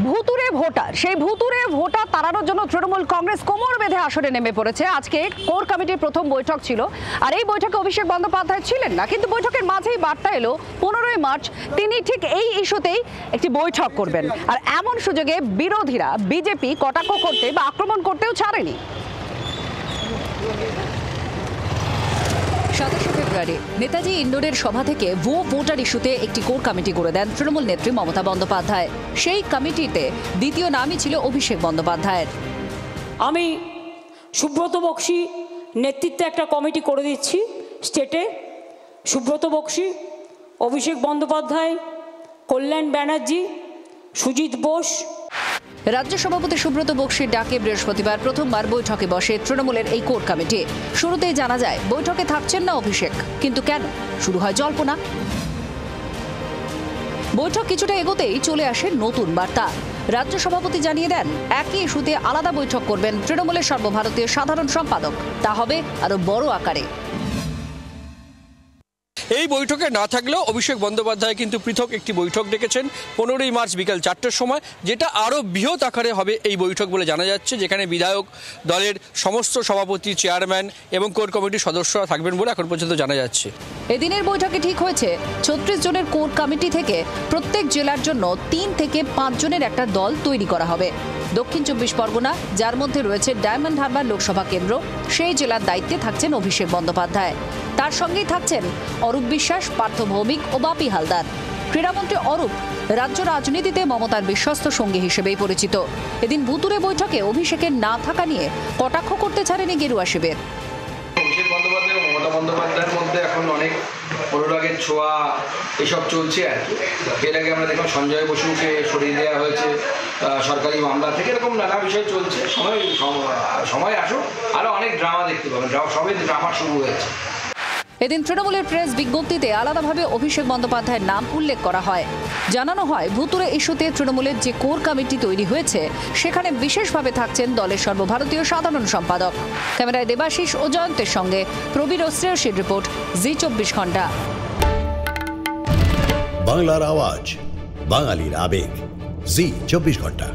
ভুতুরে ভোটার, সেই ভুতুরে ভোটার তাড়ানোর জন্য তৃণমূল কংগ্রেস কোমর বেঁধে আসরে নেমে পড়েছে। আজকে কোর কমিটির প্রথম বৈঠক ছিল, আর এই বৈঠকে অভিষেক বন্দ্যোপাধ্যায় ছিলেন না, কিন্তু বৈঠকের মাঝেই বার্তা এলো 15ই মার্চ তিনি ঠিক এই ইস্যুতেই একটি বৈঠক করবেন। আর এমন সুযোগে বিরোধীরা বিজেপি কটাক্ষ করতে বা আক্রমণ করতেও ছাড়েনি। 27 ফেব্রুয়ারি নেতাজি ইন্ডোরের সভা থেকে ভোটার ইস্যুতে একটি কোর কমিটি করে দেন তৃণমূল নেত্রী মমতা বন্দ্যোপাধ্যায়। সেই কমিটিতে দ্বিতীয় নামই ছিল অভিষেক বন্দ্যোপাধ্যায়ের। আমি সুব্রত বক্সি নেতৃত্বে একটা কমিটি করে দিচ্ছি স্টেটে। সুব্রত বক্সি, অভিষেক বন্দ্যোপাধ্যায়, কল্যাণ ব্যানার্জি, সুজিত বোস। রাজ্য সভাপতি সুব্রত বক্সির ডাকে বৃহস্পতিবার প্রথমবার বৈঠকে বসে তৃণমূলের এই কোর কমিটি। শুরুতেই জানা যায় বৈঠকে থাকছেন না অভিষেক, কিন্তু কেন? শুরু হয় জল্পনা। বৈঠক কিছুটা এগোতেই চলে আসে নতুন বার্তা। রাজ্য সভাপতি জানিয়ে দেন একই ইস্যুতে আলাদা বৈঠক করবেন তৃণমূলের সর্বভারতীয় সাধারণ সম্পাদক। তা হবে আরো বড় আকারে। এই বৈঠকে না থাকলেও অভিষেক বন্দ্যোপাধ্যায় কিন্তু পৃথক একটি বৈঠক ডেকেছেন 15ই মার্চ বিকাল 4টের সময়, যেটা আরও বৃহৎ আকারে হবে এই বৈঠক বলে জানা যাচ্ছে, যেখানে বিধায়ক দলের সমস্ত সভাপতি, চেয়ারম্যান এবং কোর কমিটির সদস্যরা থাকবেন বলে এখন পর্যন্ত জানা যাচ্ছে। এদিনের বৈঠকে ঠিক হয়েছে 36 জনের কোর কমিটি থেকে প্রত্যেক জেলার জন্য 3 থেকে 5 জনের একটা দল তৈরি করা হবে। দক্ষিণ 24 পরগনা, যার মধ্যে রয়েছে ডায়মন্ড হারবার লোকসভা কেন্দ্র, সেই জেলার দায়িত্বে থাকছেন অভিষেক বন্দ্যোপাধ্যায়। তার সঙ্গেই থাকছেন অরূপ বিশ্বাস, পার্থ ভৌমিক ও বাপি হালদার। ক্রীড়ামন্ত্রী অরূপ রাজ্য রাজনীতিতে মমতার বিশ্বস্ত সঙ্গী হিসেবেই পরিচিত। এদিন ভুতুরে বৈঠকে অভিষেকের না থাকা নিয়ে কটাক্ষ করতে ছাড়েনি গেরুয়া শিবির। অভিষেক বন্দ্যোপাধ্যায় ও মমতা বন্দ্যোপাধ্যায়ের মধ্যে এখন অনেক অনুরাগের ছোঁয়া এসব চলছে আর কি। এর আগে আমরা দেখলাম সঞ্জয় বসুকে সরিয়ে দেওয়া হয়েছে সরকারি মামলা থেকে, এরকম নানা বিষয় চলছে। সময় আসুক, আরও অনেক ড্রামা দেখতে পাবেন। সবে ড্রামা শুরু হয়েছে। এদিন তৃণমূলের প্রেস বিজ্ঞপ্তিতে আলাদাভাবে অভিষেক বন্দ্যোপাধ্যায়ের নাম উল্লেখ করা হয়। জানানো হয় ভুতুরে ইস্যুতে তৃণমূলের যে কোর কমিটি তৈরি হয়েছে সেখানে বিশেষভাবে থাকছেন দলের সর্বভারতীয় সাধারণ সম্পাদক। ক্যামেরায় দেবাশিস ও জয়ন্তের সঙ্গে প্রবীর ও শ্রেয়সীর রিপোর্ট, জি 24 ঘন্টা। বাংলার আওয়াজ, বাঙালির আবেগ, জি 24 ঘন্টা।